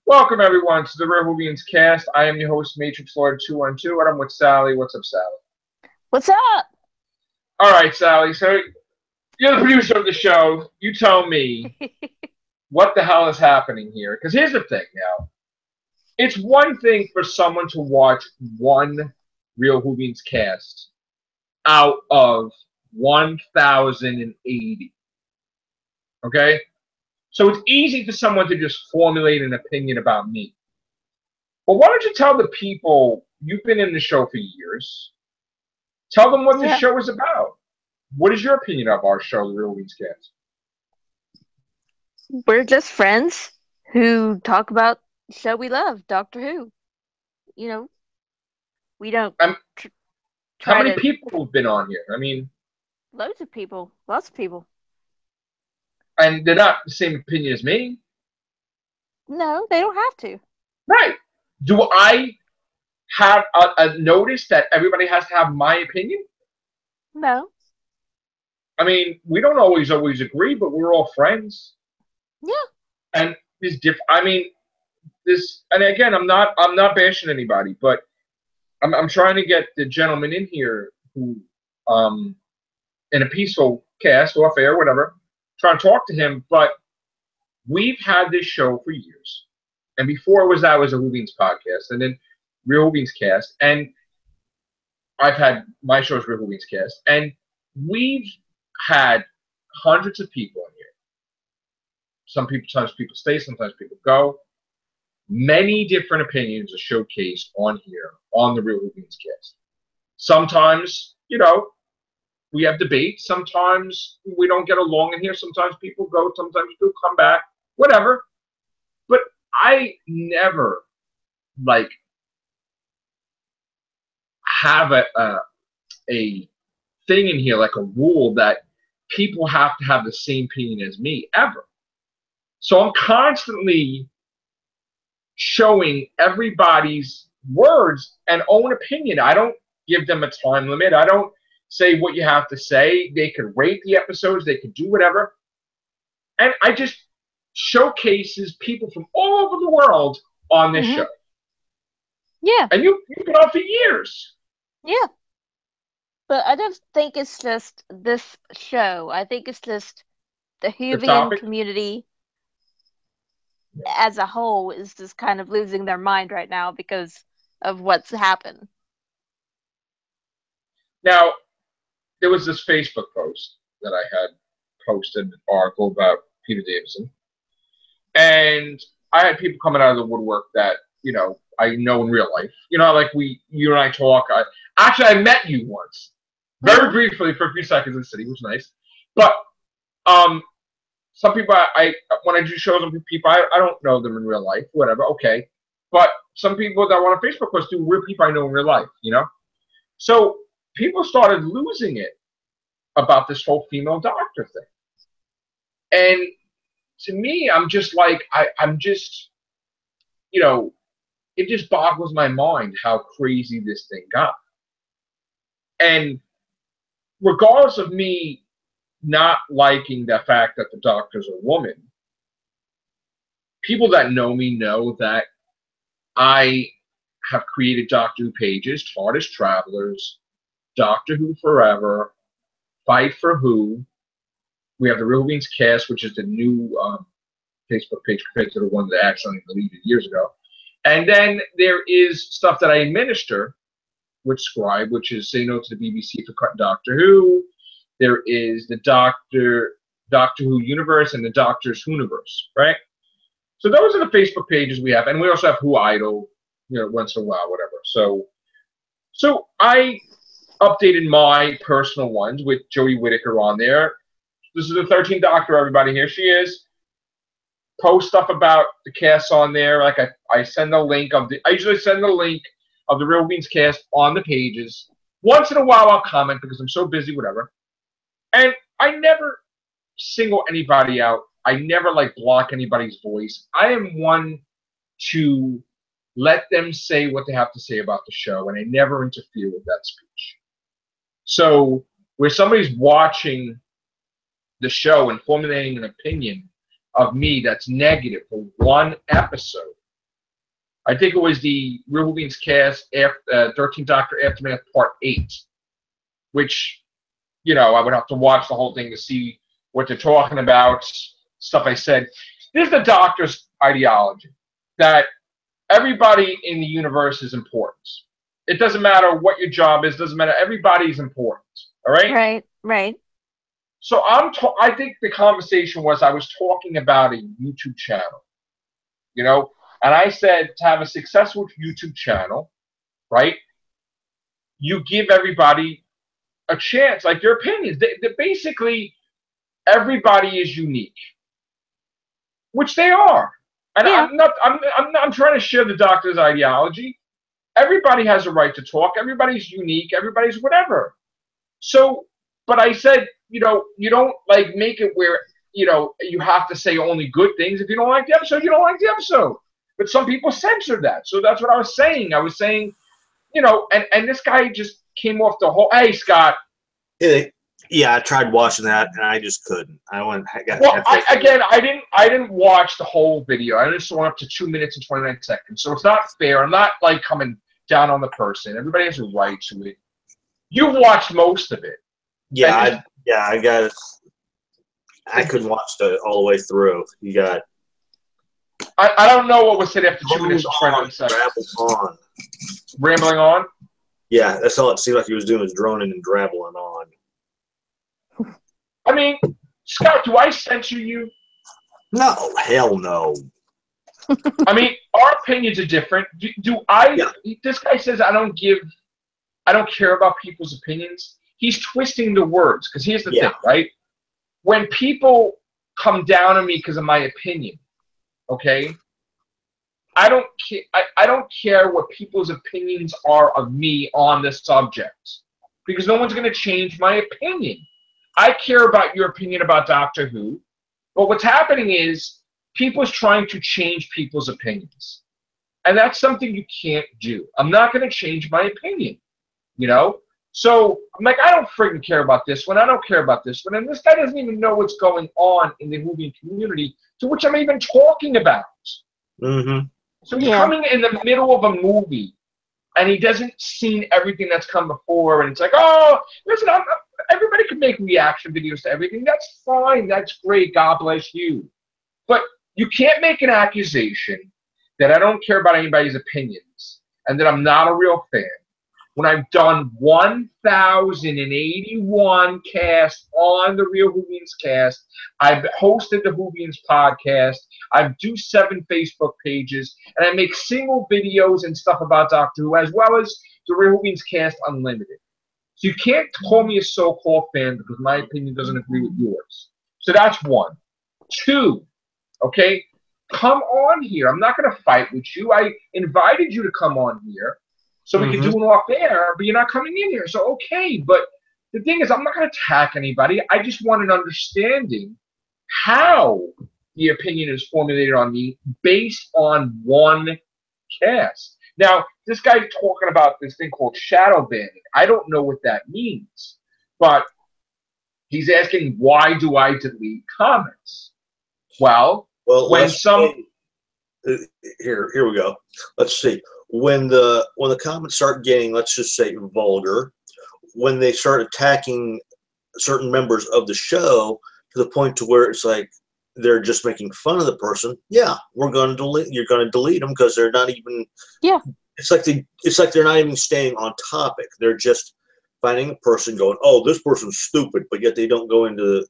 Welcome everyone to the Whovians cast. I am your host, Matrix Lord 212, and I'm with Sally. What's up, Sally? What's up? All right, Sally. So you're the producer of the show. You tell me what the hell is happening here. Because here's the thing now. It's one thing for someone to watch one Real Whovians cast out of 1,080. Okay? So it's easy for someone to just formulate an opinion about me. But why don't you tell the people you've been in the show for years? Tell them what the Yeah, show is about. What is your opinion of our show, The Real Weeds Cast? we're just friends who talk about the show we love, Doctor Who. You know, we don't Um, tr how try many to people have been on here? I mean, loads of people, lots of people. and they're not the same opinion as me, No, they don't have to. right? Do I have a notice that everybody has to have my opinion? No. I mean, we don't always agree, but we're all friends. Yeah. And this I mean, this, and again, I'm not bashing anybody, but I'm trying to get the gentleman in here who, in a peaceful cast, off air, whatever, trying to talk to him. But we've had this show for years, and before it was that was a Whovians podcast, and then Real Whovians cast, and I've had my show's Real Whovians cast, and we've had hundreds of people in here. Sometimes people stay, sometimes people go. Many different opinions are showcased on here on the Real Whovians cast. Sometimes, we have debates. Sometimes we don't get along in here. Sometimes people go. Sometimes people come back. Whatever. But I never like have a thing in here, like a rule that people have to have the same opinion as me ever. So I'm constantly showing everybody's words and own opinion. I don't give them a time limit. I don't say what you have to say. They can rate the episodes. They can do whatever. And I just showcases people from all over the world on this Mhm. show. Yeah. And you've been on for years. Yeah. But I don't think it's just this show. I think it's just the The Whovian topic. community as a whole is just kind of losing their mind right now because of what's happened. Now, there was this Facebook post that I had posted, an article about Peter Davison. And I had people coming out of the woodwork that, I know in real life. Like you and I talk. Actually, I met you once, very Hmm. briefly for a few seconds in the city, which was nice. But um, some people, I when I do shows with people, I don't know them in real life, whatever, okay. But some people that want a Facebook post do real people I know in real life. So people started losing it about this whole female doctor thing. And to me, I'm just like, I'm just, it just boggles my mind how crazy this thing got. And regardless of me not liking the fact that the doctor's a woman, people that know me know that I have created Doctor Who pages, TARDIS Travelers, Doctor Who Forever, Fight for Who. We have the Real Whovians cast, which is the new Facebook page compared to the one that I accidentally deleted years ago. And then there is stuff that I administer with Scribe, which is Say No to the BBC for Doctor Who. There is the Doctor Who universe and the Doctor's Whoniverse, right? So those are the Facebook pages we have, and we also have Who Idol, once in a while, whatever. So I updated my personal ones with Jodie Whittaker on there. This is the 13th Doctor, everybody. Here she is. Post stuff about the cast on there. Like I send a link I usually send the link of the Real Beans cast on the pages. Once in a while I'll comment because I'm so busy, whatever. And I never single anybody out. I never block anybody's voice. I am one to let them say what they have to say about the show, and I never interfere with that speech. So where somebody's watching the show and formulating an opinion of me that's negative for one episode, I think it was the Real Whovians cast, 13th Doctor Aftermath Part 8, which, I would have to watch the whole thing to see what they're talking about, stuff I said. This is the Doctor's ideology, that everybody in the universe is important. It doesn't matter what your job is, doesn't matter, everybody's important, all right? Right, right. So I think the conversation was, I was talking about a YouTube channel, and I said to have a successful YouTube channel, right, you give everybody a chance, like their opinions. Basically, everybody is unique, which they are. And Yeah. I'm trying to share the Doctor's ideology. Everybody has a right to talk. Everybody's unique. Everybody's whatever. So, but I said, you don't like make it where, you have to say only good things. If you don't like the episode, you don't like the episode. But some people censor that. So that's what I was saying. I was saying, and this guy just came off the whole, hey, Scott. Yeah, I tried watching that and I just couldn't. I didn't watch the whole video. I just saw up to 2 minutes and 29 seconds. So it's not fair. I'm not like coming down on the person. Everybody has a right to it. You've watched most of it. Yeah, I got it. I couldn't watch it all the way through. You got. I don't know what was said after 2 minutes and 29 seconds. Rambling on? Yeah, that's all it seemed like he was doing, was droning and drabbling on. I mean, Scott, do I censor you? No, hell no. I mean, our opinions are different. Do I? Yeah. This guy says I don't care about people's opinions. He's twisting the words, because here's the thing, right? When people come down on me because of my opinion, okay, I don't care. I don't care what people's opinions are of me on this subject, because no one's going to change my opinion. I care about your opinion about Doctor Who, but what's happening is people's trying to change people's opinions, and that's something you can't do. I'm not going to change my opinion, So I'm like, I don't freaking care about this one. I don't care about this one. And this guy doesn't even know what's going on in the Whovian community, to which I'm even talking about. Mm-hmm. So he's coming in the middle of a movie, and he doesn't seen everything that's come before, and it's like, oh, listen, everybody can make reaction videos to everything. That's fine. That's great. God bless you. But you can't make an accusation that I don't care about anybody's opinions and that I'm not a real fan, when I've done 1,081 casts on the Real Whovians cast. I've hosted the Whovians podcast. I do 7 Facebook pages, and I make single videos and stuff about Doctor Who, as well as the Real Whovians cast Unlimited. So you can't call me a so-called fan because my opinion doesn't agree with yours. So that's 1. 2, okay, come on here. I'm not going to fight with you. I invited you to come on here so we can do it off air, but you're not coming in here. So, okay, but the thing is, I'm not going to attack anybody. I just want an understanding how the opinion is formulated on me based on 1 cast. Now, this guy's talking about this thing called shadow banning. I don't know what that means, but he's asking, why do I delete comments? Well, when here we go. Let's see. When the comments start getting, let's just say, vulgar, when they start attacking certain members of the show to the point to where it's like they're just making fun of the person, yeah, we're going to delete. You're going to delete them because they're not even. Yeah. It's like they're not even staying on topic. They're just finding a person going, oh, this person's stupid, but yet they don't go into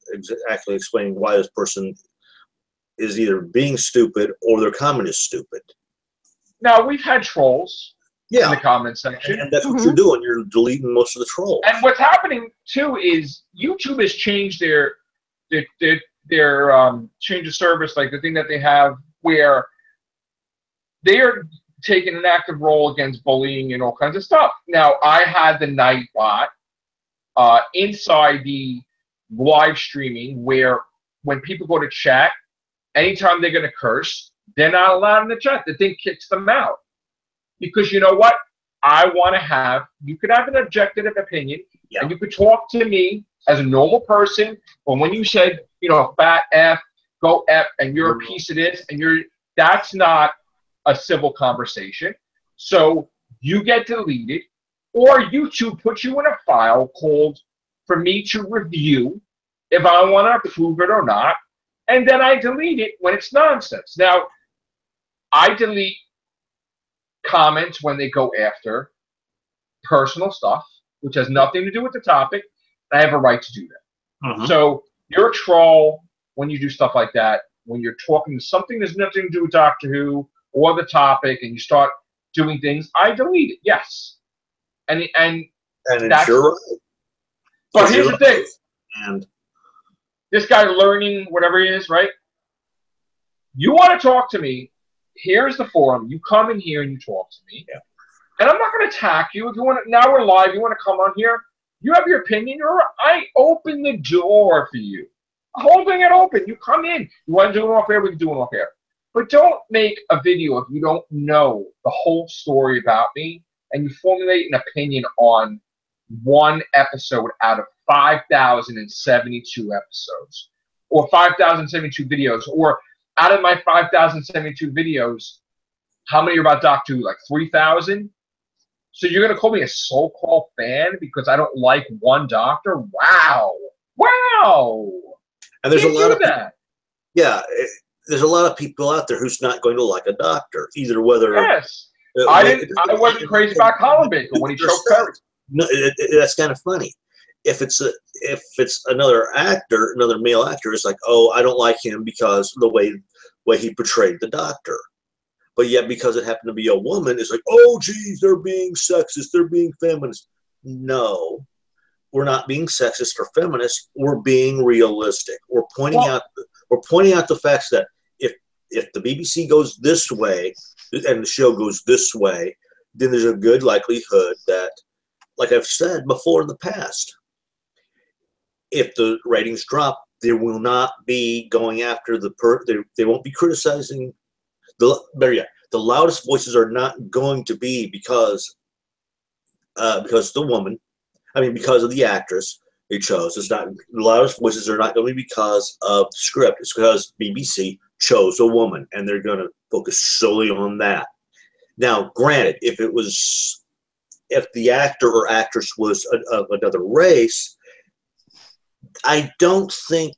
actually explaining why this person is either being stupid or their comment is stupid. Now, we've had trolls in the comment section. And that's what you're doing. You're deleting most of the trolls. And what's happening, too, is YouTube has changed their change of service, like the thing that they have where they are taking an active role against bullying and all kinds of stuff. Now, I had the Nightbot inside the live streaming where when people go to chat, anytime they're going to curse, they're not allowed in the chat. The thing kicks them out. Because you know what? You could have an objective opinion, and you could talk to me as a normal person, but when you said, fat F, go F, and you're a piece of this, and that's not a civil conversation. So you get deleted, or YouTube puts you in a file called for me to review if I want to approve it or not, and then I delete it when it's nonsense. Now, I delete comments when they go after personal stuff, which has nothing to do with the topic. I have a right to do that. So you're a troll when you do stuff like that. When you're talking to something that's nothing to do with Doctor Who or the topic, and you start doing things, I delete it. Yes, and that's you're right. But here's the thing. And this guy learning whatever he is, right? You want to talk to me? Here's the forum. You come in here and you talk to me. Yeah. And I'm not going to attack you. If you want to, now we're live. You want to come on here? You have your opinion. I open the door for you. Holding it open. You come in. You want to do it off air? We can do it off air. But don't make a video if you don't know the whole story about me and you formulate an opinion on one episode out of 5,072 episodes or 5,072 videos, or out of my 5,072 videos, how many are about Doctor Who? Like 3,000? So you're going to call me a so-called fan because I don't like one Doctor? Wow. Wow. And there's a lot of that. Yeah, there's a lot of people out there who's not going to like a Doctor, either whether. Yes. I wasn't crazy about Colin Baker when he choked Perry. No, that's kind of funny. If it's another actor, another male actor, it's like, oh, I don't like him because of the way he portrayed the Doctor. But yet, because it happened to be a woman, it's like, oh, geez, they're being sexist, they're being feminist. No, we're not being sexist or feminist. We're being realistic. We're pointing out the facts that if the BBC goes this way and the show goes this way, then there's a good likelihood that, like I've said before in the past, if the ratings drop, they will not be going after they won't be criticizing the loudest voices are not going to be because the woman, because of the actress they chose. It's not, the loudest voices are not going to be because of the script. It's because BBC chose a woman, and they're going to focus solely on that. Now, granted, if the actor or actress was of another race, I don't think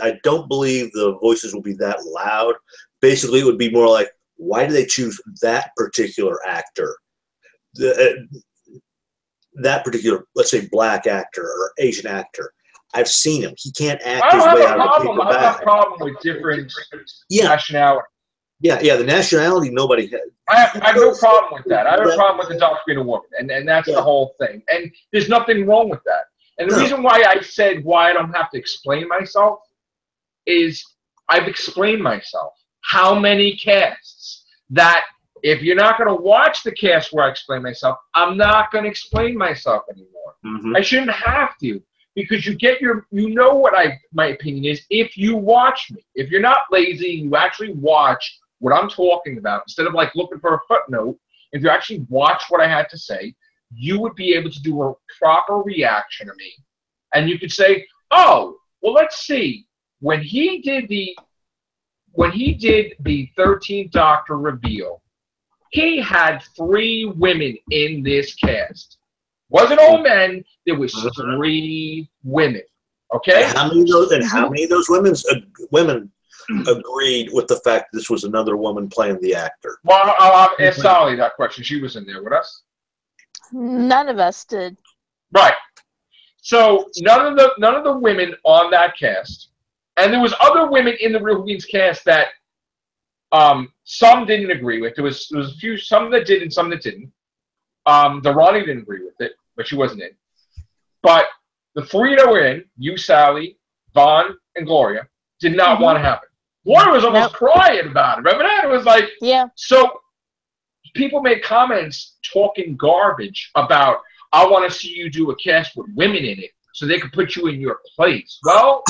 I don't believe the voices will be that loud. Basically, it would be more like, why do they choose that particular actor? That particular, let's say, black actor or Asian actor. I've seen him. He can't act his way out of the paper bag. I have a problem with different nationality. Yeah, the nationality nobody has. I have no problem with that. I have a problem with the Doctor being a woman, and that's the whole thing. And there's nothing wrong with that. And the reason why I said why I don't have to explain myself is I've explained myself. How many casts that if you're not going to watch the cast where I explain myself, I'm not going to explain myself anymore. I shouldn't have to, because you know what my opinion is if you watch me. If you're not lazy, you actually watch what I'm talking about instead of like looking for a footnote. If you actually watch what I had to say, you would be able to do a proper reaction to me, and you could say, "Oh, well, let's see. When he did the 13th Doctor reveal, he had 3 women in this cast. Wasn't all men. There was 3 women. Okay. And how many of those women agreed with the fact that this was another woman playing the actor? Well, I'll ask Sally that question. She was in there with us. None of us did. Right. So none of the women on that cast, and there was other women in the Real Whovians cast that some didn't agree with. There was a few, some that did and some that didn't. The Ronnie didn't agree with it, but she wasn't in. But the 3 that were in, you, Sally, Vaughn, and Gloria, did not want to happen. Gloria was almost crying about it. Remember that? It was like, yeah. So people made comments talking garbage about, I want to see you do a cast with women in it so they can put you in your place. Well,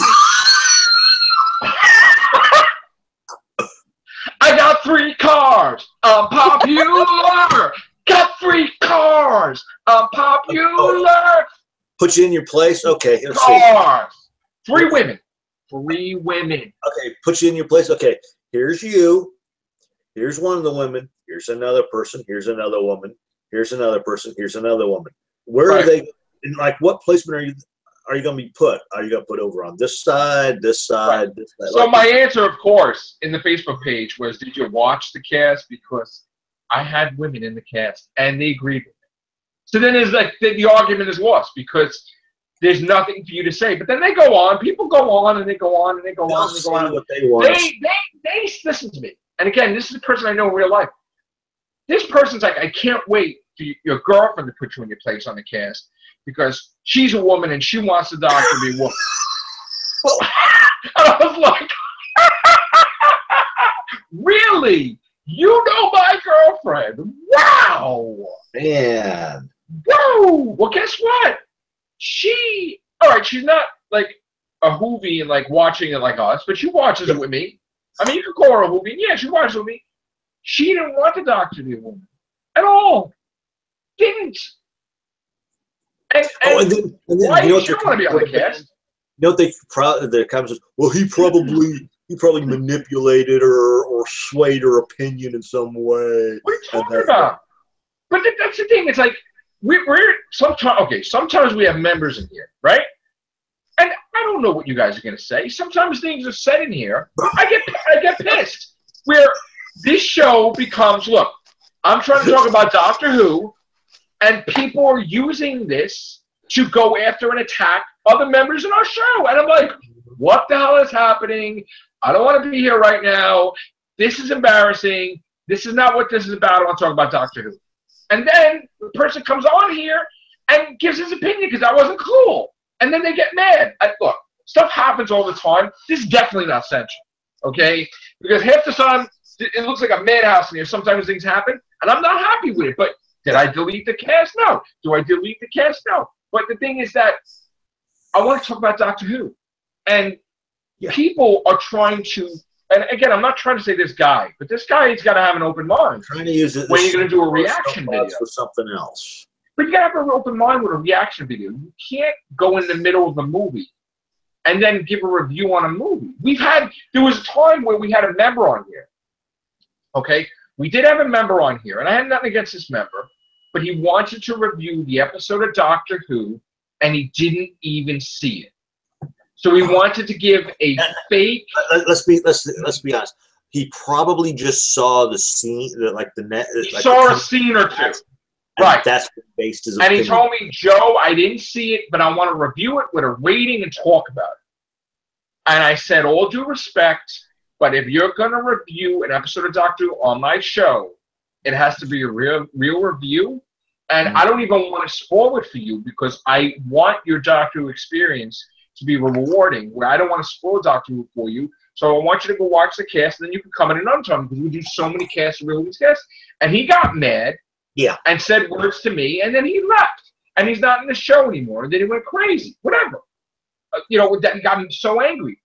I got 3 cars. I'm popular. Got 3 cars. I'm popular. Put you in your place? Okay. Let's cars. See. 3 women. 3 women. Okay, put you in your place. Okay, here's you. Here's one of the women. Here's another person. Here's another woman. Here's another person. Here's another woman. Where are they? And like, what placement are you going to be put? Are you going to put over on this side, this side, this side? So my answer, of course, in the Facebook page was, did you watch the cast? Because I had women in the cast, and they agreed with me. So then there's like the argument is lost because there's nothing for you to say. But then they go on. People go on, and they go on, and they go on, and they go on. What they want. They listen to me. And again, this is a person I know in real life. This person's like, I can't wait for your girlfriend to put you in your place on the cast because she's a woman and she wants the doctor to be a woman. And I was like, really? You know my girlfriend? Wow. Man. Whoa. Well, guess what? All right, she's not like a Whovian, like watching it like us, but she watches it with me. I mean, you could call her a Whovian. Yeah, she watches it with me. She didn't want the doctor to be a woman at all. Didn't. And then why you don't want to be on the cast? You know what the comments? Well, he probably manipulated or swayed her opinion in some way. What are you talking about? But that's the thing. It's like we're sometimes we have members in here, right? And I don't know what you guys are going to say. Sometimes things are said in here. I get pissed. Where this show becomes, look, I'm trying to talk about Doctor Who, and people are using this to go after and attack other members in our show. And I'm like, what the hell is happening? I don't want to be here right now. This is embarrassing. This is not what this is about. I want to talk about Doctor Who. And then the person comes on here and gives his opinion because that wasn't cool. And then they get mad. Look, stuff happens all the time. This is definitely not censored, okay? Because half the time, it looks like a madhouse in here. Sometimes things happen, and I'm not happy with it. But did I delete the cast? No. Do I delete the cast? No. But the thing is that I want to talk about Doctor Who. And people are trying to, and again, I'm not trying to say this guy, but this guy has got to have an open mind. Trying to use it when you're going to do a reaction video. For something else. But you got to have an open mind with a reaction video. You can't go in the middle of a movie and then give a review on a movie. There was a time where we had a member on here. Okay? We did have a member on here, and I had nothing against this member, but he wanted to review the episode of Doctor Who, and he didn't even see it. So he wanted to give a fake. Let's be honest. He probably just saw the scene, saw a scene or two. Right. That's what based his opinion. And he told me, Joe, I didn't see it, but I want to review it with a rating and talk about it. And I said, all due respect, but if you're going to review an episode of Doctor Who on my show, it has to be a real review. And I don't even want to spoil it for you because I want your Doctor Who experience to be rewarding, where I don't want to spoil Doctor Who for you. So I want you to go watch the cast, and then you can come in and untime because we do so many casts of Whovians casts. And he got mad. Yeah. And said words to me, and then he left. And he's not in the show anymore. And then he went crazy. Whatever. That got me so angry.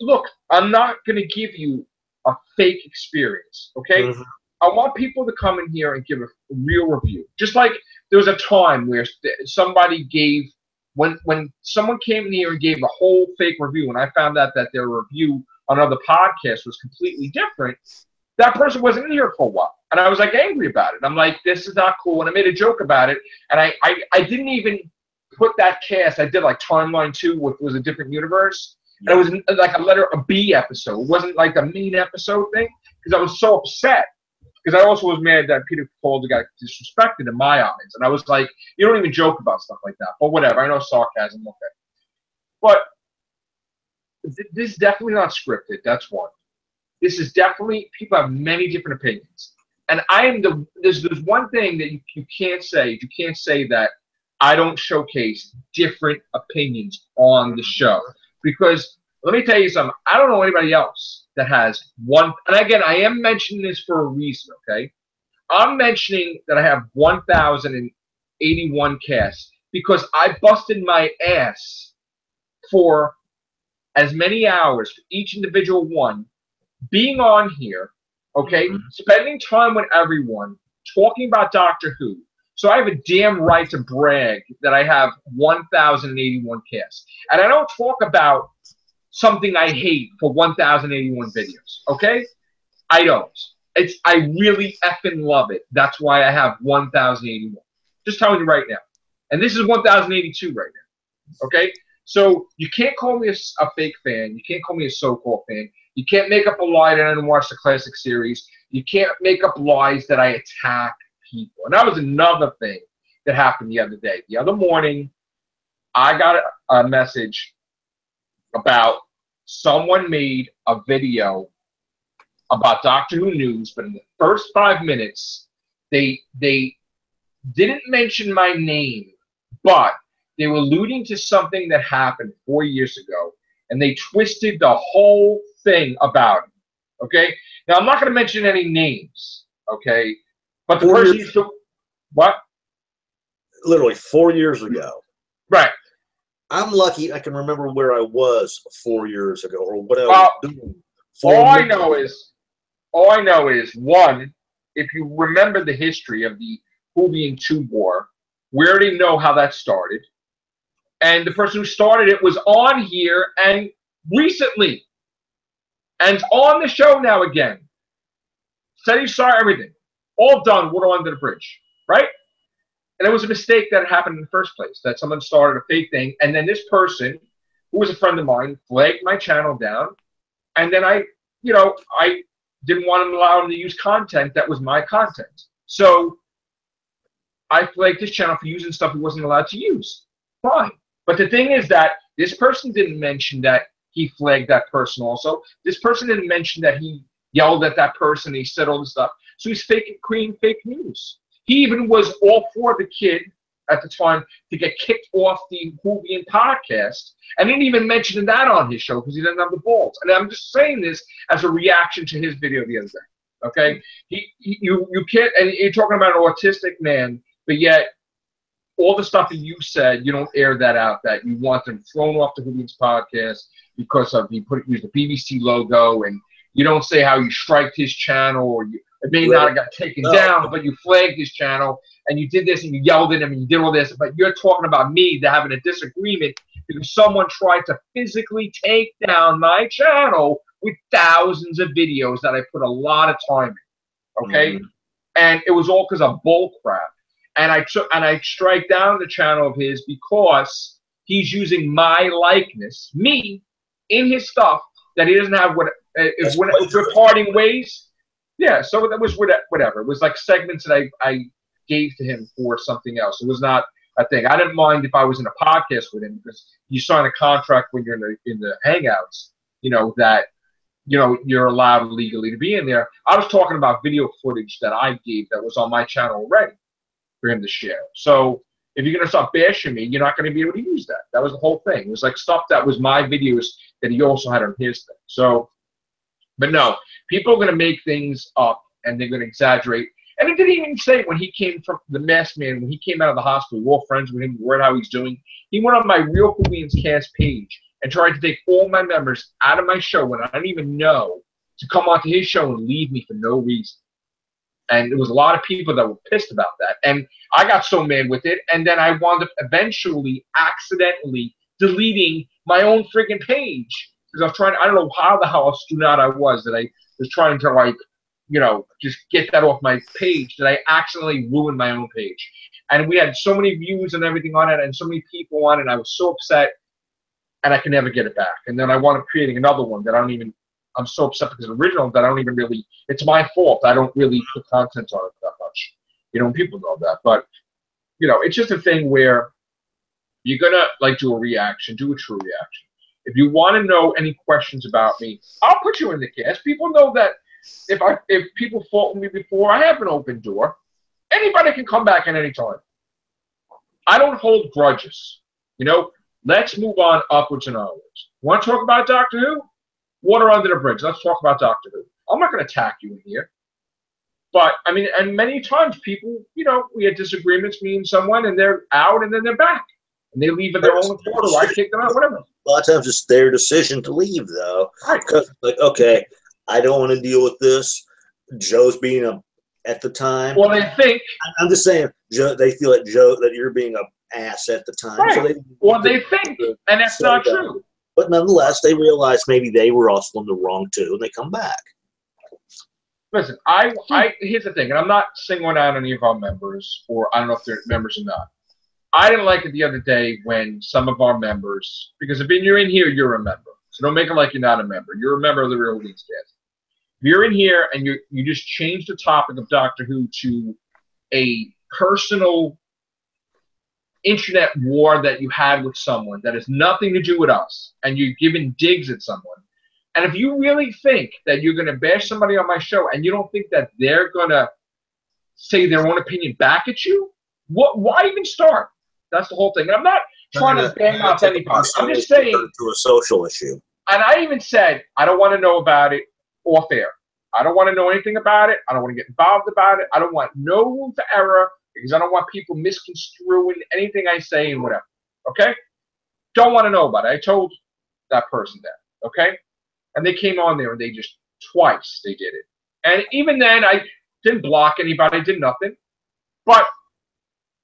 Look, I'm not going to give you a fake experience, okay? Mm-hmm. I want people to come in here and give a real review. Just like there was a time where somebody gave, when someone came in here and gave a whole fake review, and I found out that their review on other podcasts was completely different, that person wasn't in here for a while. And I was like angry about it. I'm like, this is not cool. And I made a joke about it. And I didn't even put that cast. I did like Timeline 2, which was a different universe. And it was like a B episode. It wasn't like a main episode thing. Because I was so upset. Because I also was mad that Peter Capaldi got disrespected in my eyes. And I was like, you don't even joke about stuff like that. But whatever. I know sarcasm. Okay. But this is definitely not scripted. That's one. This is definitely, people have many different opinions. And there's one thing that you can't say. You can't say that I don't showcase different opinions on the show. Because let me tell you something. I don't know anybody else that has one. And again, I am mentioning this for a reason, okay? I'm mentioning that I have 1,081 casts because I busted my ass for as many hours for each individual one, being on here, okay, spending time with everyone, talking about Doctor Who. So I have a damn right to brag that I have 1,081 casts. And I don't talk about something I hate for 1,081 videos, okay? I don't. I really effing love it. That's why I have 1,081. Just telling you right now. And this is 1,082 right now. Okay? So you can't call me a fake fan. You can't call me a so-called fan. You can't make up a lie that I didn't watch the classic series. You can't make up lies that I attack people. And that was another thing that happened the other day. The other morning, I got a message about someone made a video about Doctor Who news, but in the first 5 minutes, they didn't mention my name, but they were alluding to something that happened 4 years ago, and they twisted the whole thing about it. Okay? Now, I'm not going to mention any names, okay? But the person used to... What? Literally 4 years ago. Right. I'm lucky I can remember where I was 4 years ago or what I was doing. All I know is, one, if you remember the history of the Whovian Tube War, we already know how that started. And the person who started it was on here and recently. And on the show now again. Said he saw everything. All done, water under the bridge. Right? And it was a mistake that happened in the first place, that someone started a fake thing, and then this person, who was a friend of mine, flagged my channel down, and then I didn't want to allow him to use content that was my content. So I flagged his channel for using stuff he wasn't allowed to use. Fine. But the thing is that this person didn't mention that he flagged that person also. This person didn't mention that he yelled at that person, he said all this stuff. So he's creating fake news. He even was all for the kid at the time to get kicked off the Whovian podcast, and didn't even mention that on his show because he doesn't have the balls. And I'm just saying this as a reaction to his video the other day. Okay, you can't, and you're talking about an autistic man, but yet all the stuff that you said, you don't air that out. That you want them thrown off the Whovians podcast because of used the BBC logo, and you don't say how you striked his channel or you. It may not have got taken down, but you flagged his channel, and you did this, and you yelled at him, and you did all this. But you're talking about me having a disagreement because someone tried to physically take down my channel with thousands of videos that I put a lot of time in. Okay, and it was all because of bull crap. And I strike down the channel of his because he's using my likeness, me, in his stuff that he doesn't have. If we're parting ways. Yeah, so that was whatever. It was like segments that I gave to him for something else. It was not a thing. I didn't mind if I was in a podcast with him because you sign a contract when you're in the Hangouts, that you're allowed legally to be in there. I was talking about video footage that I gave that was on my channel already for him to share. So if you're gonna stop bashing me, you're not gonna be able to use that. That was the whole thing. It was like stuff that was my videos that he also had on his thing. So. But no, people are going to make things up, and they're going to exaggerate. And it didn't even say when he came from the Masked Man, when he came out of the hospital, we're all friends with him, we heard how he's doing. He went on my Real Whovians cast page and tried to take all my members out of my show when I didn't even know to come onto his show and leave me for no reason. And there was a lot of people that were pissed about that. And I got so mad with it, and then I wound up eventually accidentally deleting my own freaking page. Because I was trying, I don't know how the hell astute I was that I was trying to just get that off my page, that I accidentally ruined my own page. And we had so many views and everything on it and so many people on it, and I was so upset, and I could never get it back. And then I wound up creating another one that I'm so upset because the original that I don't even really, it's my fault. I don't really put content on it that much. People know that. But, it's just a thing where you're going to do a reaction, do a true reaction. If you want to know any questions about me, I'll put you in the cast. People know that if people fought with me before, I have an open door. Anybody can come back at any time. I don't hold grudges. Let's move on upwards and onwards. Want to talk about Doctor Who? Water under the bridge. Let's talk about Doctor Who. I'm not going to attack you in here. But, and many times people, we had disagreements, me and someone, and they're out and then they're back. And they leave at their own accord, or I kick them out, whatever. A lot of times it's their decision to leave, though. Right. Because, okay, I don't want to deal with this. Joe's being at the time. Well, they think. I'm just saying, Joe. They feel that you're being an ass at the time. Right. So they think, and that's not true. But nonetheless, they realize maybe they were also in the wrong too, and they come back. Listen, here's the thing, and I'm not singling out any of our members, or I don't know if they're members or not. I didn't like it the other day when some of our members, because if you're in here, you're a member. So don't make it like you're not a member. You're a member of the Real Whovians cast. If you're in here and you just change the topic of Doctor Who to a personal internet war that you had with someone that has nothing to do with us, and you're giving digs at someone, and if you really think that you're going to bash somebody on my show and you don't think that they're going to say their own opinion back at you, why even start? That's the whole thing. And I'm not trying to bang off anybody. I'm just saying to a social issue. And I even said I don't want to know about it off air. I don't want to know anything about it. I don't want to get involved about it. I don't want no room for error because I don't want people misconstruing anything I say and whatever. Okay? Don't want to know about it. I told that person that. Okay? And they came on there and they just twice they did it. And even then I didn't block anybody. I did nothing. But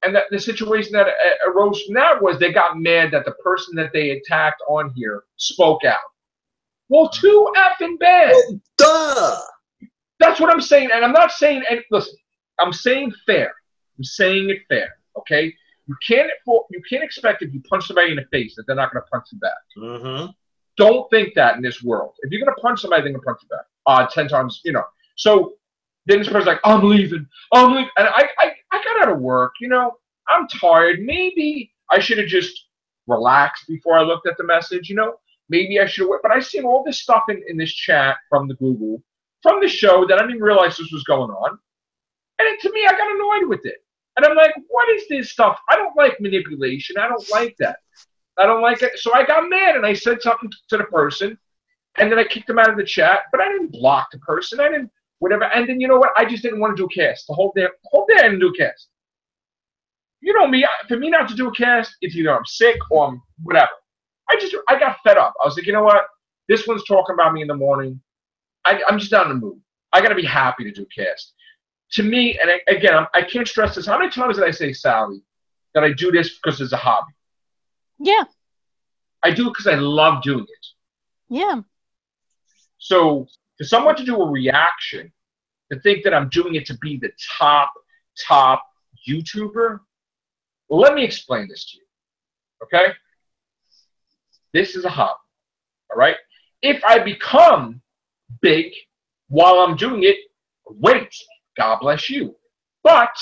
and the situation that arose from that was they got mad that the person that they attacked on here spoke out. Well, too effing bad. Duh. That's what I'm saying. And I'm not saying, and listen, I'm saying fair. I'm saying it fair, okay? You can't expect if you punch somebody in the face that they're not going to punch you back. Mm-hmm. Don't think that in this world. If you're going to punch somebody, they're going to punch you back. 10 times, you know. So then this person's like, I'm leaving. And I got out of work, you know. I'm tired. Maybe I should have just relaxed before I looked at the message, you know. Maybe I should have, but I seen all this stuff in this chat from the Google, from the show that I didn't even realize this was going on. And to me, I got annoyed with it. And I'm like, what is this stuff? I don't like manipulation. I don't like that. I don't like it. So I got mad and I said something to the person. And then I kicked them out of the chat. But I didn't block the person. I didn't, whatever. And then you know what? I just didn't want to do a cast. The whole day I didn't do a cast. You know me. For me not to do a cast, it's either I'm sick or I'm whatever. I got fed up. I was like, you know what? This one's talking about me in the morning. I'm just not in the mood. I got to be happy to do cast. To me, and again, I can't stress this. How many times did I say, Sally, that I do this because it's a hobby? Yeah. I do it because I love doing it. Yeah. So for someone to do a reaction, to think that I'm doing it to be the top YouTuber, well, let me explain this to you. Okay? This is a hobby. All right? If I become big while I'm doing it, great. God bless you. But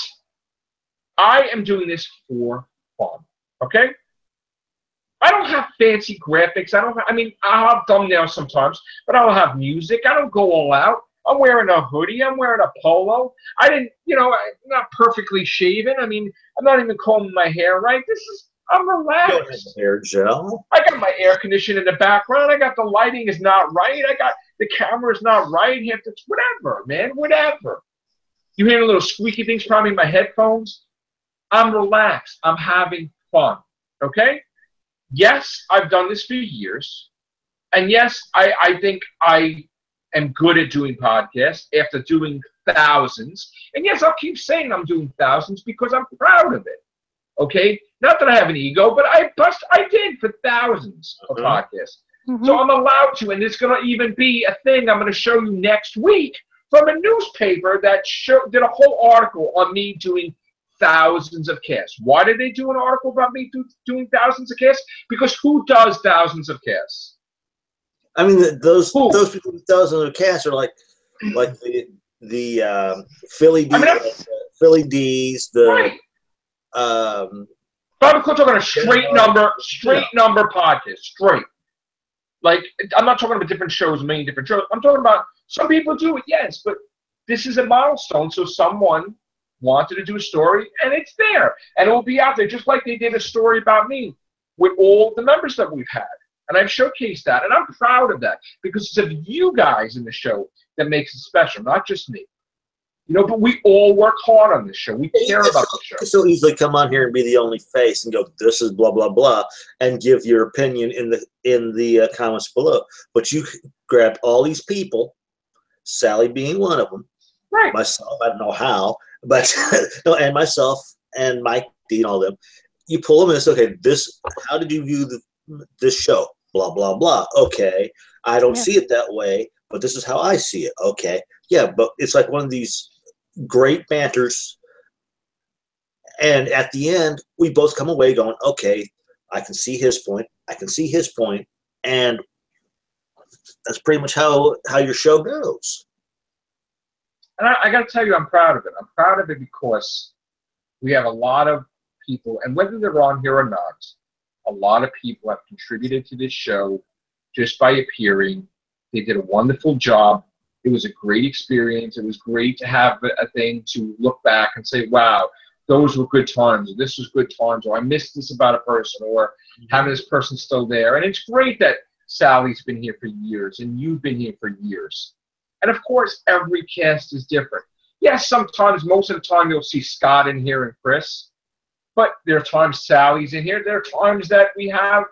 I am doing this for fun. Okay? I don't have fancy graphics. I'll have thumbnails sometimes, but I don't have music. I don't go all out. I'm wearing a hoodie. I'm wearing a polo. I'm not perfectly shaven. I'm not even combing my hair right. I'm relaxed. Hair gel. I got my air conditioning in the background. I got the lighting is not right. I got the camera is not right. Whatever, man, whatever. You hear the little squeaky things probably in my headphones? I'm relaxed. I'm having fun. Okay? Yes, I've done this for years. And yes, I think I am good at doing podcasts after doing thousands. And yes, I'll keep saying I'm doing thousands because I'm proud of it. Okay? Not that I have an ego, but I did for thousands of podcasts. Mm-hmm. So I'm allowed to, and it's going to even be a thing I'm going to show you next week from a newspaper that did a whole article on me doing thousands of casts. Why did they do an article about me doing thousands of casts? Because who does thousands of casts? I mean, those people with thousands of casts are like the Philly D's, Philly D's, the right. But we're talking a straight number podcast, straight. Like, I'm not talking about different shows, many different shows. I'm talking about some people do it, yes, but this is a milestone. So someone wanted to do a story, and it's there, and it will be out there, just like they did a story about me with all the members that we've had, and I've showcased that, and I'm proud of that because it's of you guys in the show that makes it special, not just me. You know, but we all work hard on this show. We care about the show. You can so easily come on here and be the only face and go, "This is blah blah blah," and give your opinion in the comments below. But you grabbed all these people, Sally being one of them, right? Myself, I don't know how, but no, and myself and Mike D and all them. You pull them and it's okay. How did you view this show? Blah blah blah. Okay, I don't see it that way, but this is how I see it. Okay. Yeah, but it's like one of these great banters, and at the end, we both come away going, okay, I can see his point, I can see his point, and that's pretty much how your show goes. And I got to tell you, I'm proud of it. I'm proud of it because we have a lot of people, and whether they're on here or not, a lot of people have contributed to this show just by appearing. They did a wonderful job. It was a great experience. It was great to have a thing to look back and say, wow, those were good times. This was good times. Or I missed this about a person. Or having this person still there. And it's great that Sally's been here for years and you've been here for years. And of course, every cast is different. Yes, sometimes, most of the time, you'll see Scott in here and Chris. But there are times Sally's in here. There are times that we have,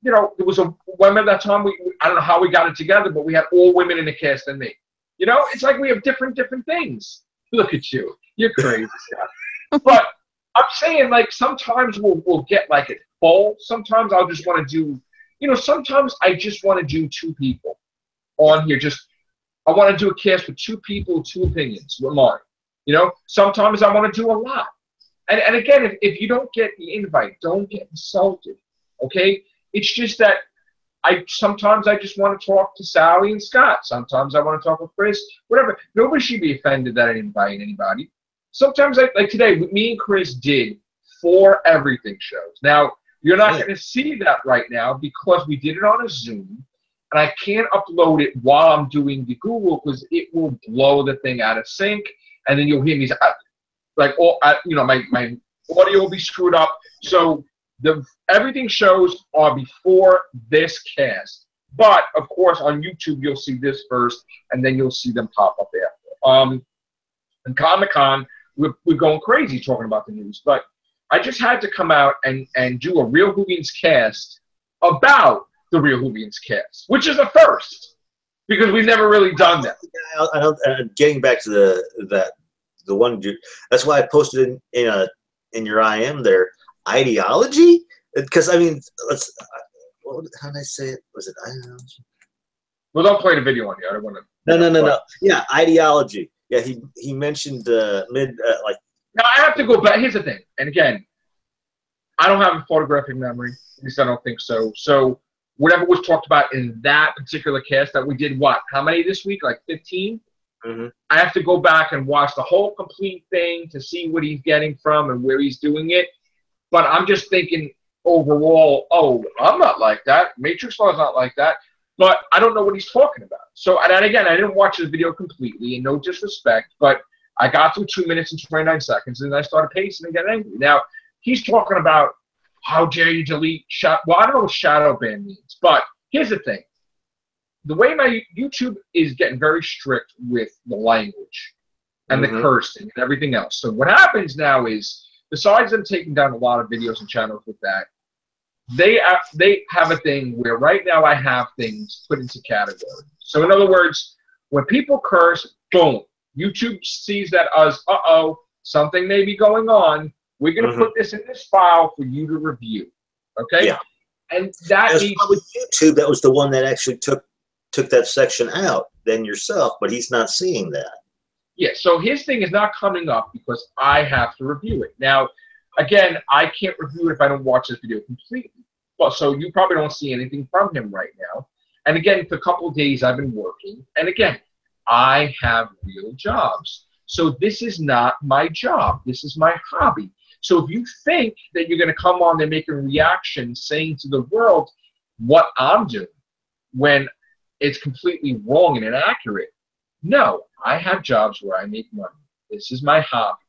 you know, there was a woman that time, I don't know how we got it together, but we had all women in the cast and me. You know, it's like we have different things. Look at you. You're crazy, Scott. But I'm saying, like, sometimes we'll get, like, it full. Sometimes I'll just want to do, you know, sometimes I just want to do two people on here. I want to do a cast with two people, two opinions with mine. You know, sometimes I want to do a lot. And again, if you don't get the invite, don't get insulted, okay? It's just that sometimes I just want to talk to Sally and Scott. Sometimes I want to talk with Chris, whatever. Nobody should be offended that I didn't invite anybody. Sometimes, like today, me and Chris did 4 everything shows. Now, you're not going to see that right now because we did it on a Zoom, and I can't upload it while I'm doing the Google because it will blow the thing out of sync, and then you'll hear me like, you know, my audio will be screwed up. So the everything shows are before this cast, but of course on YouTube you'll see this first, and then you'll see them pop up after. And Comic-Con, we're going crazy talking about the news, but I just had to come out and do a Real Whovians cast about the Real Whovians cast, which is a first because we've never really done that. Getting back to the one, that's why I posted in your IM there, ideology, because I mean, how did I say it? Was it ideology? Well, don't play the video on here. I don't want to. No. Yeah, ideology. Yeah, he mentioned like. Now I have to go back. Here's the thing, and again, I don't have a photographic memory. At least I don't think so. So whatever was talked about in that particular cast that we did, what? How many this week? Like 15. Mm-hmm. I have to go back and watch the whole complete thing to see what he's getting from and where he's doing it. But I'm just thinking overall, oh, I'm not like that. Matrix Law is not like that. But I don't know what he's talking about. So, and again, I didn't watch the video completely, and no disrespect, but I got through 2 minutes and 29 seconds, and I started pacing and getting angry. Now, he's talking about how dare you delete well, I don't know what shadow ban means, but here's the thing. The way my YouTube is getting very strict with the language and the cursing and everything else. So what happens now is, besides them taking down a lot of videos and channels with that, they have a thing where right now I have things put into categories. So in other words, when people curse, boom, YouTube sees that as, something may be going on. We're going to put this in this file for you to review. Okay? Yeah. And that means YouTube, that was the one that actually took that section out than yourself, but he's not seeing that. Yeah, so his thing is not coming up because I have to review it. Now, again, I can't review it if I don't watch this video completely. Well, so you probably don't see anything from him right now. And again, for a couple of days I've been working. And again, I have real jobs. So this is not my job. This is my hobby. So if you think that you're going to come on and make a reaction saying to the world what I'm doing when it's completely wrong and inaccurate, no, I have jobs where I make money. This is my hobby.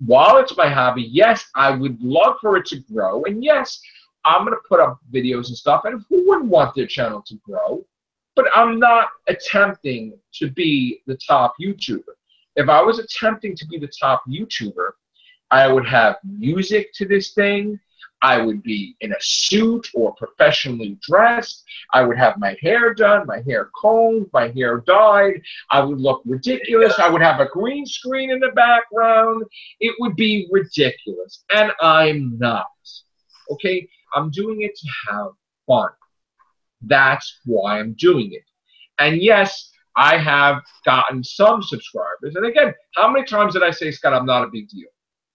While it's my hobby, yes, I would love for it to grow. And yes, I'm going to put up videos and stuff. And who wouldn't want their channel to grow? But I'm not attempting to be the top YouTuber. If I was attempting to be the top YouTuber, I would have music to this thing. I would be in a suit or professionally dressed. I would have my hair done, my hair combed, my hair dyed. I would look ridiculous. I would have a green screen in the background. It would be ridiculous. And I'm not. Okay? I'm doing it to have fun. That's why I'm doing it. And yes, I have gotten some subscribers. And again, how many times did I say, Scott, I'm not a big deal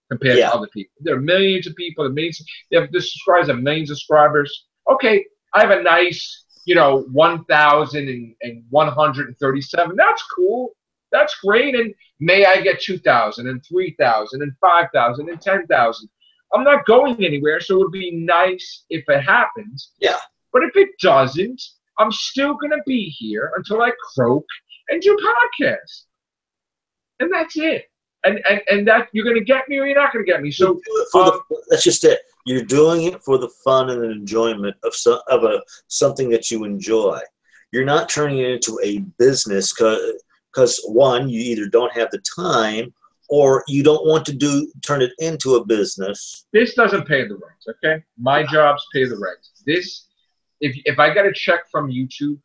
compared to other people? There are millions of people, they have this subscribers, have millions of subscribers. Okay, I have a nice, 1,137. That's cool. That's great. And may I get 2,000 and 3,000 and 5,000 and 10,000. I'm not going anywhere, so it would be nice if it happens. Yeah. But if it doesn't, I'm still going to be here until I croak and do podcasts. And that's it. And that you're going to get me or you're not going to get me. So that's just it. You're doing it for the fun and the enjoyment of something that you enjoy. You're not turning it into a business because one, you either don't have the time or you don't want to turn it into a business. This doesn't pay the rent, okay? My jobs pay the rent. This, if I get a check from YouTube,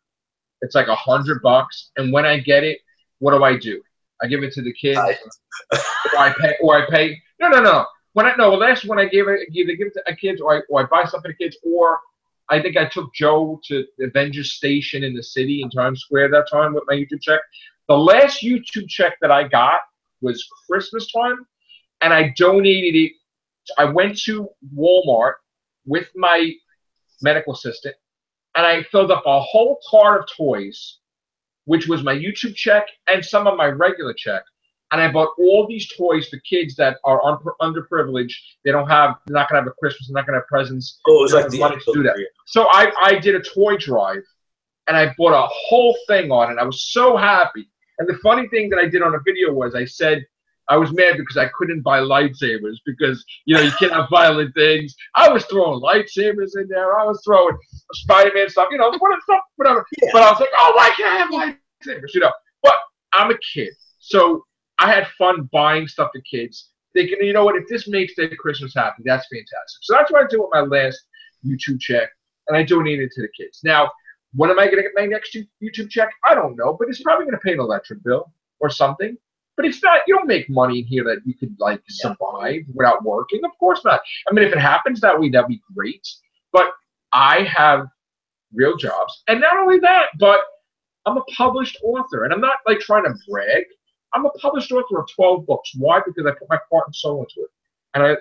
it's like $100, and when I get it, what do? I give it to the kids, or I pay. No. When I give it to a kids, or I buy something to kids, or I think I took Joe to the Avengers Station in the city in Times Square that time with my YouTube check. The last YouTube check that I got was Christmas time, and I donated it. I went to Walmart with my medical assistant, and I filled up a whole cart of toys, which was my YouTube check and some of my regular check. And I bought all these toys for kids that are underprivileged. They're not going to have a Christmas. They're not going to have presents. Oh, it was like the money to do that. So I did a toy drive, and I bought a whole thing on it. I was so happy. And the funny thing that I did on a video was I said I was mad because I couldn't buy lightsabers because, you can't have violent things. I was throwing lightsabers in there. I was throwing Spider-Man stuff, whatever. Yeah. But I was like, oh, why can't I have lightsabers, But I'm a kid. So I had fun buying stuff to kids, thinking, you know what, if this makes their Christmas happy, that's fantastic. So that's what I did with my last YouTube check, and I donated it to the kids. Now, when am I going to get my next YouTube check? I don't know, but it's probably going to pay an electric bill or something. But it's not, you don't make money in here that you could, survive without working. Of course not. I mean, if it happens that way, that'd be great. But I have real jobs. And not only that, but I'm a published author. And I'm not, trying to brag. I'm a published author of 12 books. Why? Because I put my heart and soul into it. And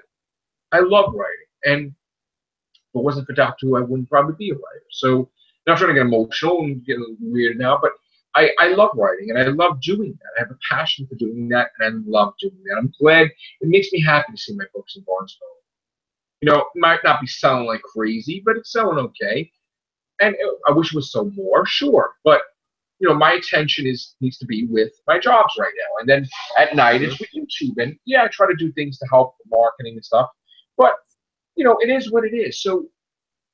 I love writing. And if it wasn't for Doctor Who, I wouldn't probably be a writer. So, not trying to get emotional and get weird now, but I love writing, and I love doing that. I have a passion for doing that, and I love doing that. I'm glad. It makes me happy to see my books in Barnesville. It might not be selling like crazy, but it's selling okay. And I wish it was sold more, sure. But, my attention needs to be with my jobs right now. And then at night, it's with YouTube. And, yeah, I try to do things to help marketing and stuff. But, it is what it is. So,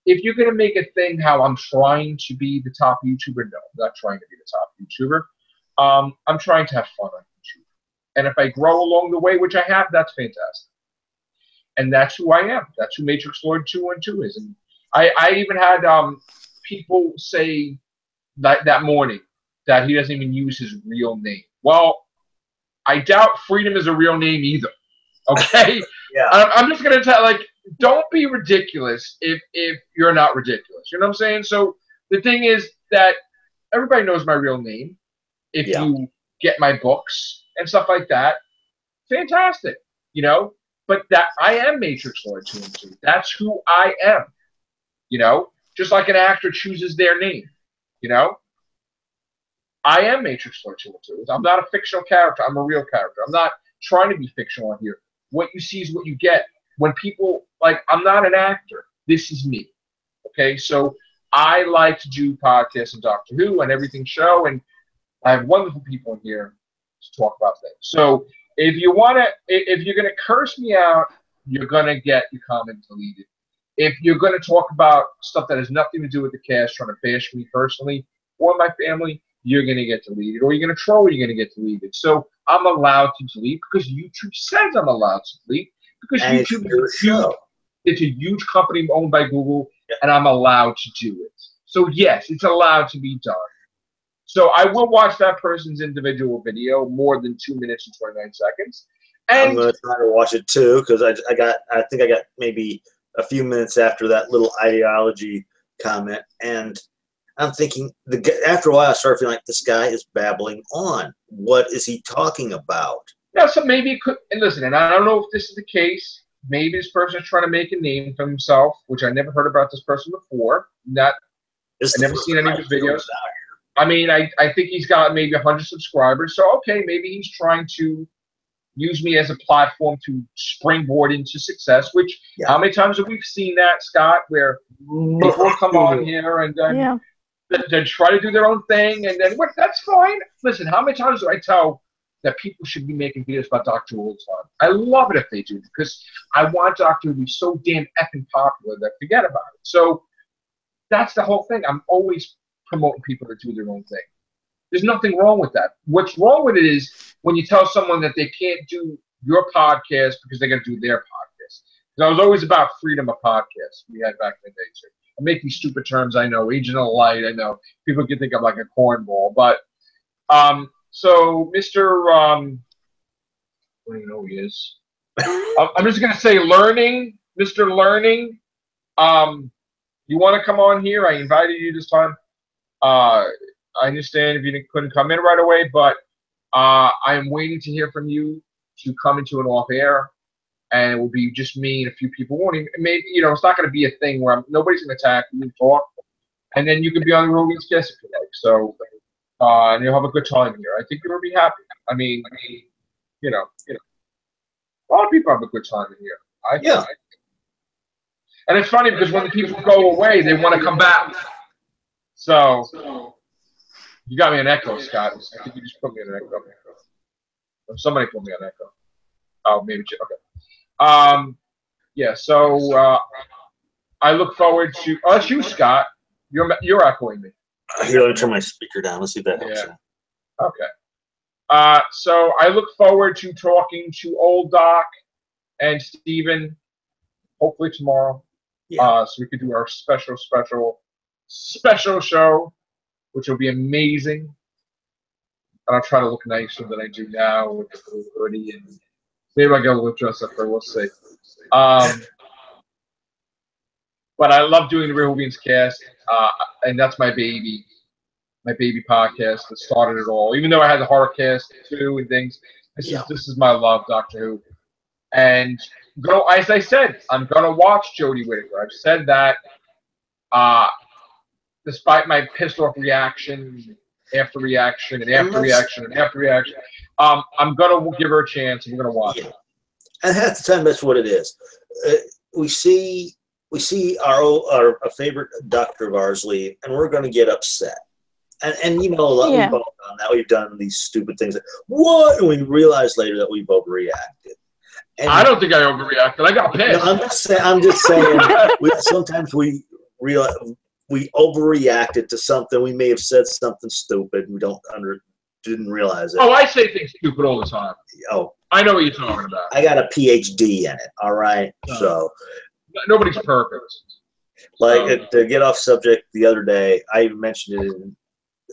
if you're going to make a thing how I'm trying to be the top YouTuber, no, I'm not trying to be the top YouTuber. I'm trying to have fun on YouTube. And if I grow along the way, which I have, that's fantastic. And that's who I am. That's who Matrix Lord 212 is. And I even had people say that morning that he doesn't even use his real name. Well, I doubt Freedom is a real name either. Okay? Yeah. I'm just going to tell, don't be ridiculous if you're not ridiculous. You know what I'm saying? So the thing is that everybody knows my real name. If you get my books and stuff like that, fantastic. But that I am Matrix Lord 212. That's who I am. Just like an actor chooses their name. I am Matrix Lord 212. I'm not a fictional character. I'm a real character. I'm not trying to be fictional here. What you see is what you get. When people, I'm not an actor. This is me. Okay? So I like to do podcasts and Doctor Who and everything show, and I have wonderful people in here to talk about things. So if you're going to curse me out, you're going to get your comment deleted. If you're going to talk about stuff that has nothing to do with the cast, trying to bash me personally or my family, you're going to get deleted. Or you're going to troll, you're going to get deleted. So I'm allowed to delete because YouTube says I'm allowed to delete. Because YouTube it's a huge company owned by Google, and I'm allowed to do it. So, yes, it's allowed to be done. So I will watch that person's individual video more than 2 minutes and 29 seconds. And I'm going to try to watch it, too, because I think I got maybe a few minutes after that little ideology comment. And I'm thinking, after a while, I started feeling like this guy is babbling on. What is he talking about? Yeah, so maybe it could. And listen, and I don't know if this is the case. Maybe this person is trying to make a name for himself, which I never heard about this person before. I never seen any of his videos. I mean, I think he's got maybe 100 subscribers. So, okay, maybe he's trying to use me as a platform to springboard into success, which how many times have we seen that, Scott, where people come on here and then they try to do their own thing, and then that's fine. Listen, how many times do I tell that people should be making videos about Doctor Who all the time? I love it if they do, because I want Doctor Who to be so damn effing popular that forget about it. So that's the whole thing. I'm always promoting people to do their own thing. There's nothing wrong with that. What's wrong with it is when you tell someone that they can't do your podcast because they got to do their podcast. Because I was always about freedom of podcast we had back in the day too. I make these stupid terms, I know, agent of light, I know. People can think I'm like a cornball. But, so Mr. What do you know who he is? I'm just going to say Learning, Mr. Learning. You want to come on here? I invited you this time. I understand if you couldn't come in right away, but I am waiting to hear from you to come into an off air, and it will be just me and a few people. Won't even, maybe, you know, it's not going to be a thing where nobody's going to attack you and talk, and then you can be on the Whovians guest if you like. So, and you'll have a good time here. I think you'll be happy. I mean, you know, a lot of people have a good time in here. I think. And it's funny because when the people go away, they want to come back. So, you got me an echo, Scott. I think you just put me in an echo. Somebody put me on echo. Oh, maybe. Okay. Yeah. So I look forward to. Oh, that's you, Scott. You're echoing me. Here, let me turn my speaker down. Let's see if that helps. Yeah. Okay. So I look forward to talking to old Doc and Steven, hopefully tomorrow. Yeah. So we could do our special show, which will be amazing. And I'll try to look nicer than I do now with the blue hoodie, and maybe I'll get a little dress up there. We'll see. But I love doing the Real Whovians cast, and that's my baby podcast that started it all. Even though I had the horror cast too and things, this is my love, Doctor Who. And as I said, I'm gonna watch Jodie Whittaker. I've said that. Despite my pissed off reaction, after reaction, and after reaction, and after reaction, I'm gonna give her a chance, and we're gonna watch it. And half the time, that's what it is. We see our favorite doctor of ours leave, and we're gonna get upset. And you know, we've all done that. We've done these stupid things. What? And we realize later that we've overreacted. And I don't think I overreacted. I got pissed. No, I'm just saying. Sometimes we realize. We overreacted to something. We may have said something stupid. We didn't realize it. Oh, I say things stupid all the time. Oh, I know what you're talking about. I got a PhD in it. All right, so nobody's perfect. Like to get off subject, the other day I mentioned it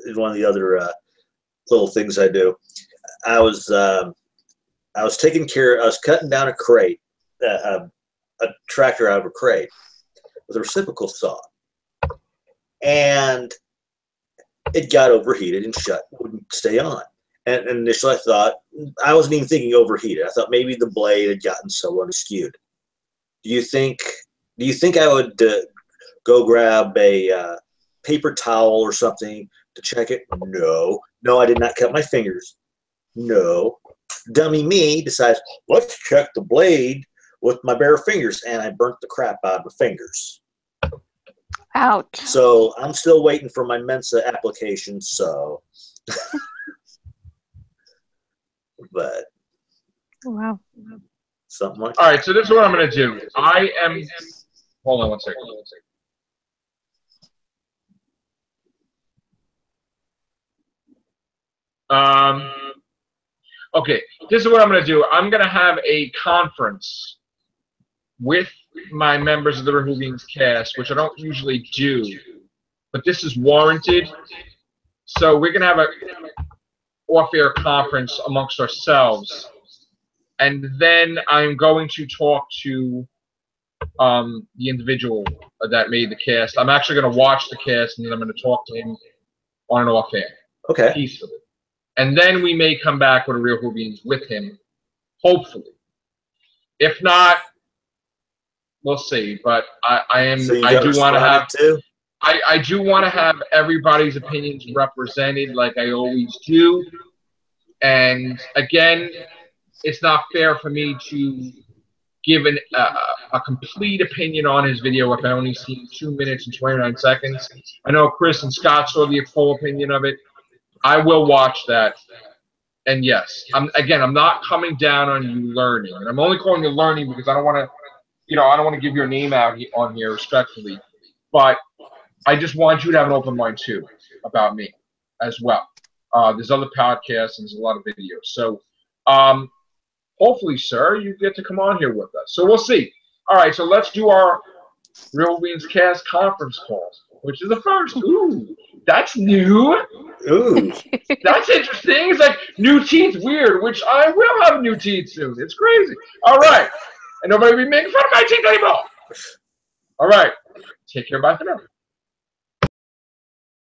in one of the other little things I do. I was taking care. I was cutting down a crate, a tractor out of a crate with a reciprocal saw. And it got overheated and wouldn't stay on. And initially I thought, I wasn't even thinking overheated. I thought maybe the blade had gotten so unskewed. Do you think I would go grab a paper towel or something to check it? No, I did not cut my fingers. No. Dummy me decides, let's check the blade with my bare fingers. And I burnt the crap out of my fingers. Ouch. So I'm still waiting for my Mensa application, so. But. Wow. Something like that. All right, so this is what I'm going to do. Hold on one second. Okay, this is what I'm going to do. I'm going to have a conference with my members of the Whovians cast, which I don't usually do, but this is warranted. So we're going to have an off-air conference amongst ourselves, and then I'm going to talk to the individual that made the cast. I'm actually going to watch the cast, and then I'm going to talk to him on and off air, Okay. peacefully. And then we may come back with a Real Whovians with him, hopefully. If not, we'll see. But I do want to have too? I do want to have everybody's opinions represented, like I always do. And again, it's not fair for me to give a complete opinion on his video if I only seen 2 minutes and 29 seconds. I know Chris and Scott saw the full opinion of it. I will watch that. And yes, I'm not coming down on you learning. And I'm only calling you learning because I don't want to give your name out on here respectfully. But I just want you to have an open mind too about me as well. There's other podcasts and there's a lot of videos. So hopefully, sir, you get to come on here with us. So we'll see. All right, so let's do our Real Whovians Cast conference call, which is the first. Ooh, that's new. Ooh. That's interesting. It's like new teeth weird, which I will have new teeth soon. It's crazy. All right. And nobody will be making fun of my teeth anymore. All right. Take care. Bye for now.